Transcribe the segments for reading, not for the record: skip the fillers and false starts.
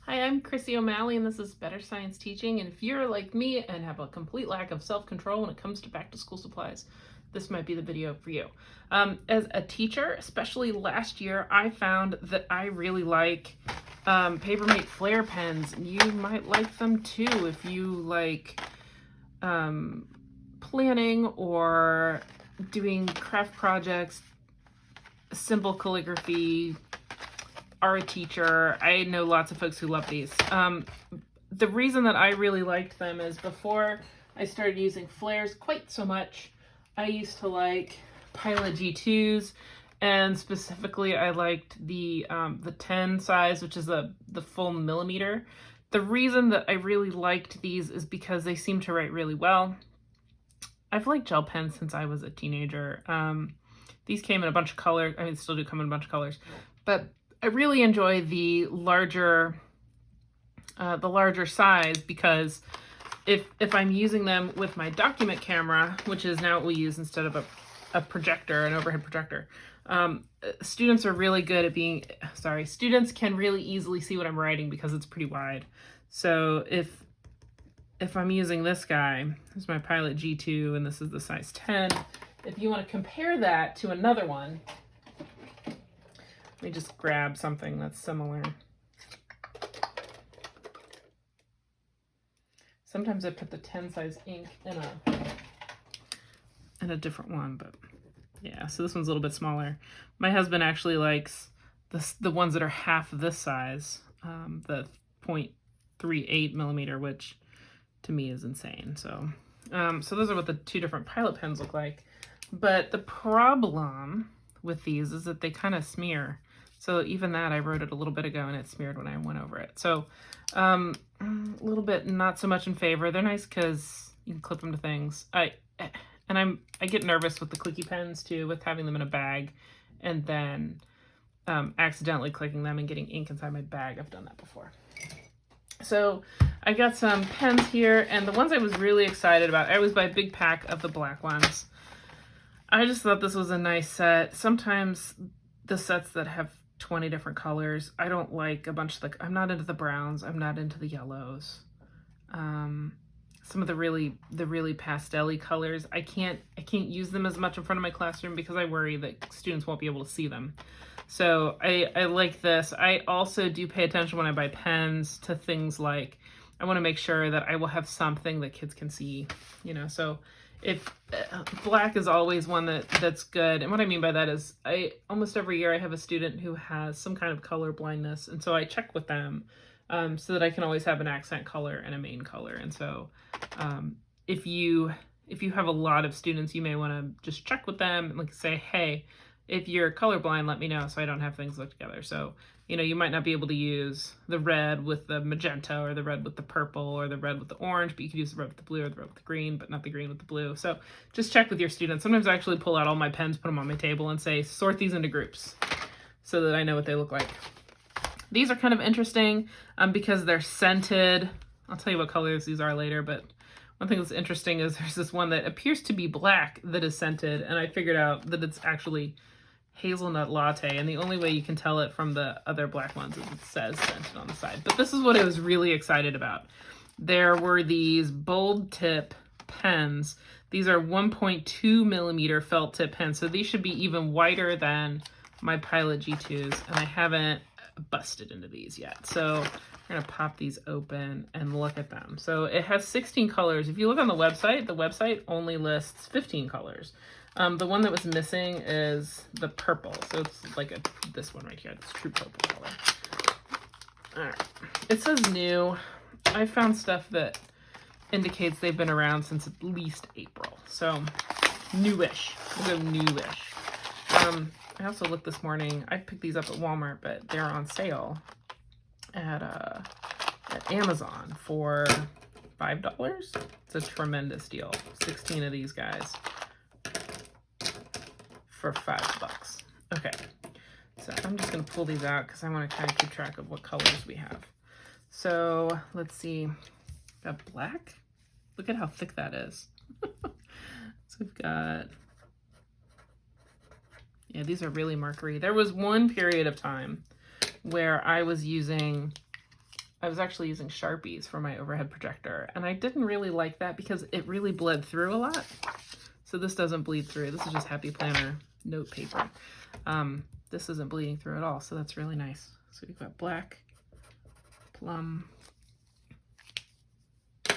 Hi, I'm Chrissy O'Malley, and this is Better Science Teaching. And if you're like me and have a complete lack of self-control when it comes to back-to-school supplies, this might be the video for you. As a teacher, especially last year, I found that I really like Papermate Flair pens. You might like them too if you like planning or doing craft projects, simple calligraphy, are a teacher. I know lots of folks who love these. The reason that I really liked them is before I started using Flairs quite so much, I used to like Pilot G2s, and specifically I liked the 10 size, which is the full millimeter. The reason that I really liked these is because they seem to write really well. I've liked gel pens since I was a teenager. These came in a bunch of colors. I mean, still do come in a bunch of colors, but I really enjoy the larger size because if I'm using them with my document camera, which is now what we use instead of a projector, an overhead projector, students are really good at students can really easily see what I'm writing because it's pretty wide. So if I'm using this guy, this is my Pilot G2 and this is the size 10, if you want to compare that to another one, let me just grab something that's similar. Sometimes I put the 10 size ink in a different one, but yeah, so this one's a little bit smaller. My husband actually likes the ones that are half this size, the 0.38 millimeter, which to me is insane. So those are what the two different Pilot pens look like. But the problem with these is that they kind of smear. So even that, I wrote it a little bit ago and it smeared when I went over it. So a little bit not so much in favor. They're nice because you can clip them to things. I get nervous with the clicky pens too, with having them in a bag and then accidentally clicking them and getting ink inside my bag. I've done that before. So I got some pens here, and the ones I was really excited about, I always buy a big pack of the black ones. I just thought this was a nice set. Sometimes the sets that have 20 different colors, I don't like a bunch of I'm not into the browns, I'm not into the yellows. Some of the really pastel-y colors, I can't use them as much in front of my classroom because I worry that students won't be able to see them. So I like this. I also do pay attention when I buy pens to things like, I want to make sure that I will have something that kids can see, so if black is always one that's good. And what I mean by that is almost every year I have a student who has some kind of color blindness. And so I check with them so that I can always have an accent color and a main color. And so if you have a lot of students, you may want to just check with them and say, hey, if you're colorblind, let me know so I don't have things look together. So, you might not be able to use the red with the magenta or the red with the purple or the red with the orange, but you could use the red with the blue or the red with the green, but not the green with the blue. So just check with your students. Sometimes I actually pull out all my pens, put them on my table and say, sort these into groups so that I know what they look like. These are kind of interesting because they're scented. I'll tell you what colors these are later, but one thing that's interesting is there's this one that appears to be black that is scented, and I figured out that it's actually hazelnut latte, and the only way you can tell it from the other black ones is it says scented on the side. But this is what I was really excited about. There were these bold tip pens. These are 1.2 millimeter felt tip pens, so these should be even wider than my Pilot G2s, and I haven't busted into these yet. So we're gonna pop these open and look at them. So it has 16 colors. If you look on the website only lists 15 colors. The one that was missing is the purple. So it's like this one right here, this true purple color. All right, it says new. I found stuff that indicates they've been around since at least April. So newish, we'll go newish. I also looked this morning, I picked these up at Walmart, but they're on sale at Amazon for $5. It's a tremendous deal. 16 of these guys for $5. Okay, so I'm just gonna pull these out because I want to kind of keep track of what colors we have. So let's see, got black. Look at how thick that is. So we've got, yeah, these are really markery. There was one period of time where I was using I was actually using Sharpies for my overhead projector, and I didn't really like that because it really bled through a lot. So this doesn't bleed through. This is just Happy Planner note paper. This isn't bleeding through at all, so that's really nice. So we've got black, plum, so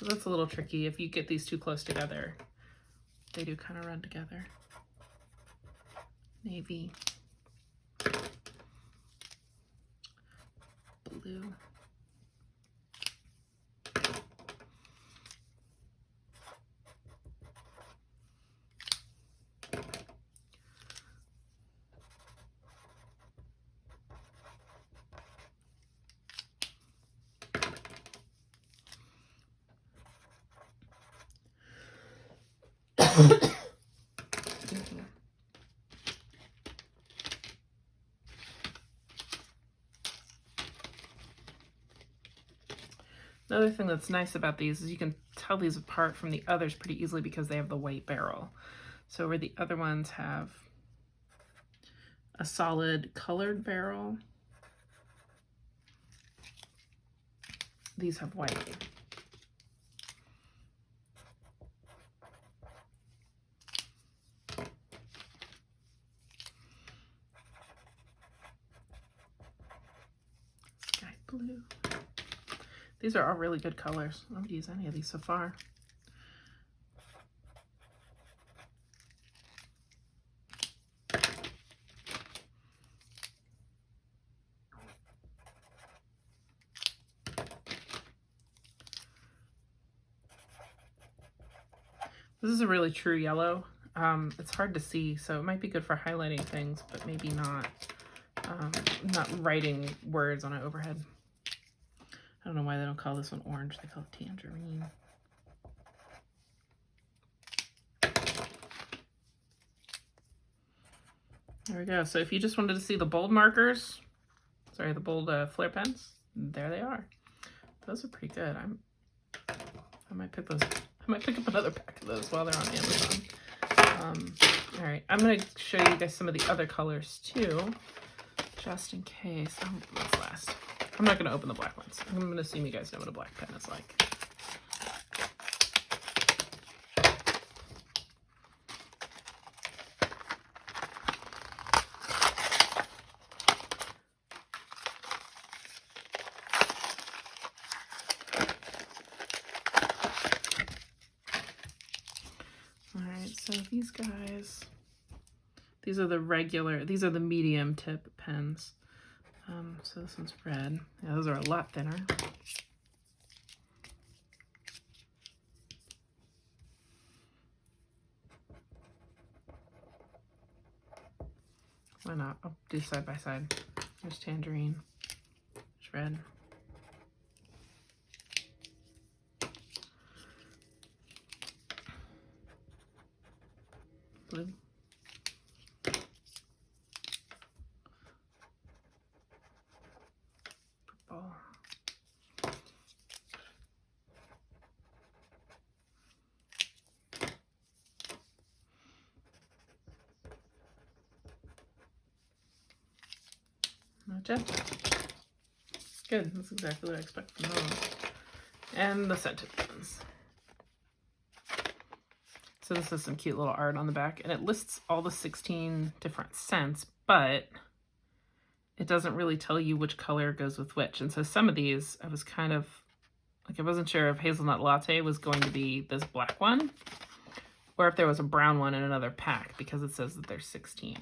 that's a little tricky. If you get these too close together, they do kind of run together. Navy, blue, Another thing that's nice about these is you can tell these apart from the others pretty easily because they have the white barrel. So where the other ones have a solid colored barrel, these have white. Sky blue. These are all really good colors. I haven't used any of these so far. This is a really true yellow. It's hard to see, so it might be good for highlighting things, but maybe not writing words on an overhead. I don't know why they don't call this one orange. They call it tangerine. There we go. So if you just wanted to see the bold markers, sorry, the bold Flair pens, there they are. Those are pretty good. I might pick those. I might pick up another pack of those while they're on Amazon. All right, I'm going to show you guys some of the other colors too, just in case. I'll open this last. I'm not going to open the black ones. I'm going to assume you guys know what a black pen is like. All right, so these guys, these are the regular, these are the medium tip pens. So this one's red. Yeah, those are a lot thinner. Why not? I'll do side by side. There's tangerine. There's red. Blue. Purple. Magenta. Good, that's exactly what I expect from those. And the scented ones. So this is some cute little art on the back, and it lists all the 16 different scents, but it doesn't really tell you which color goes with which. And so some of these, I was kind of, like, I wasn't sure if Hazelnut Latte was going to be this black one, or if there was a brown one in another pack, because it says that there's 16.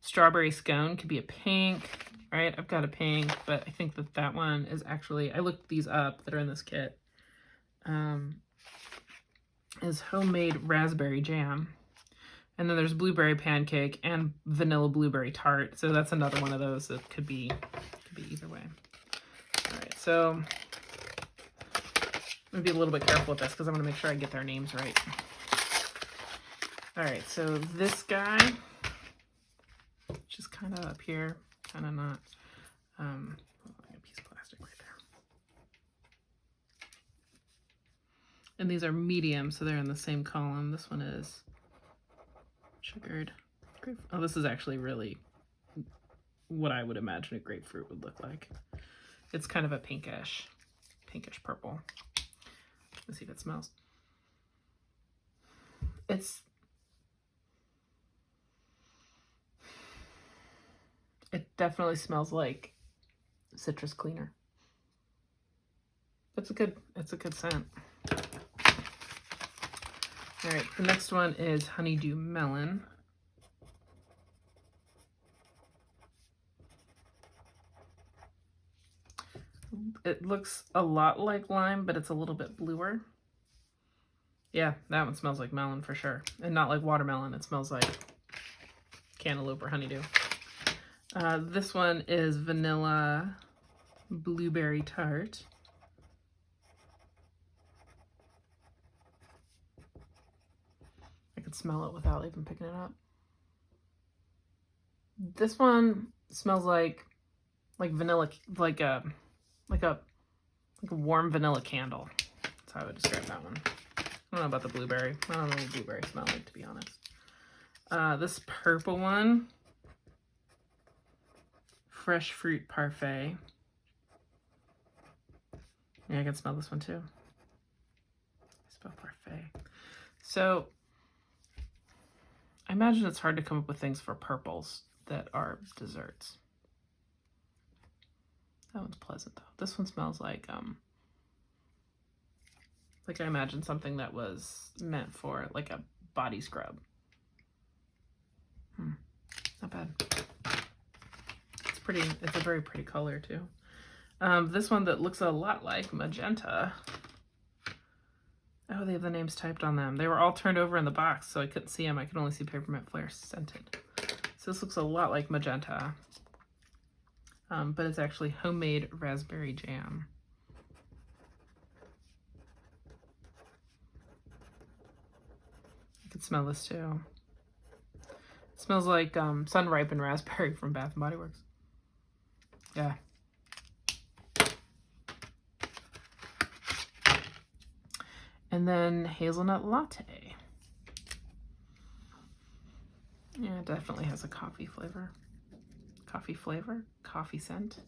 Strawberry Scone could be a pink, right? I've got a pink, but I think that that one is actually, I looked these up that are in this kit, is homemade raspberry jam. And then there's blueberry pancake and vanilla blueberry tart. So that's another one of those that could be either way. All right, so I'm gonna be a little bit careful with this because I want to make sure I get their names right. All right, so this guy, which is kind of up here, kind of not. A piece of plastic right there. And these are medium, so they're in the same column. This one is sugared Oh, this is actually really what I would imagine a grapefruit would look like. It's kind of a pinkish purple. Let's see if it smells. It definitely smells like citrus cleaner. It's a good scent. All right, the next one is Honeydew Melon. It looks a lot like lime, but it's a little bit bluer. Yeah, that one smells like melon for sure. And not like watermelon. It smells like cantaloupe or honeydew. This one is Vanilla Blueberry Tart. I could smell it without even picking it up. This one smells like vanilla, like a warm vanilla candle. That's how I would describe that one. I don't know about the blueberry. I don't know what blueberry smell like, to be honest. This purple one, Fresh Fruit Parfait. Yeah, I can smell this one too. I smell parfait. So I imagine it's hard to come up with things for purples that are desserts. That one's pleasant though. This one smells like I imagine something that was meant for like a body scrub. Not bad. It's pretty. It's a very pretty color too. This one that looks a lot like magenta. Oh, they have the names typed on them. They were all turned over in the box, so I couldn't see them. I could only see Papermate Flair scented. So this looks a lot like magenta, but it's actually homemade raspberry jam. I could smell this too. It smells like sun-ripened raspberry from Bath & Body Works. Yeah. And then hazelnut latte. Yeah, it definitely has a coffee flavor. Coffee scent.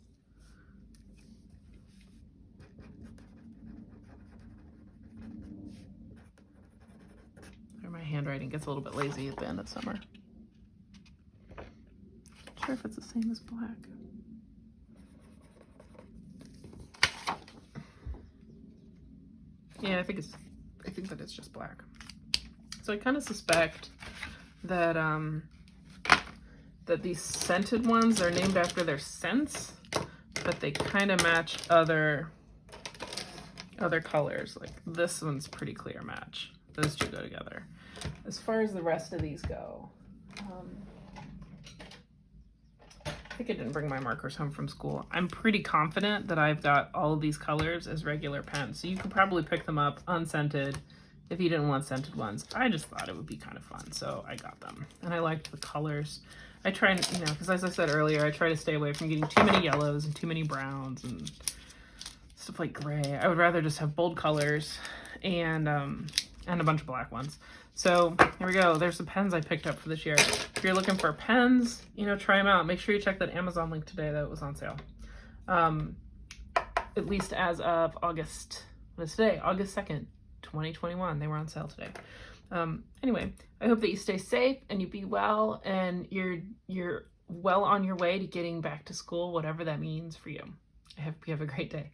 My handwriting gets a little bit lazy at the end of summer. Not sure if it's the same as black. Yeah, I think that it's just black. So I kind of suspect that that these scented ones are named after their scents, but they kind of match other colors. Like this one's pretty clear match. Those two go together. As far as the rest of these go, I think I didn't bring my markers home from school. I'm pretty confident that I've got all of these colors as regular pens, so you could probably pick them up unscented if you didn't want scented ones. I just thought it would be kind of fun, so I got them. And I liked the colors. I try and, because as I said earlier, I try to stay away from getting too many yellows and too many browns and stuff like gray. I would rather just have bold colors and a bunch of black ones. So here we go. There's the pens I picked up for this year. If you're looking for pens, try them out. Make sure you check that Amazon link today that was on sale. At least as of August 2nd, 2021. They were on sale today. Anyway, I hope that you stay safe and you be well and you're well on your way to getting back to school, whatever that means for you. I hope you have a great day.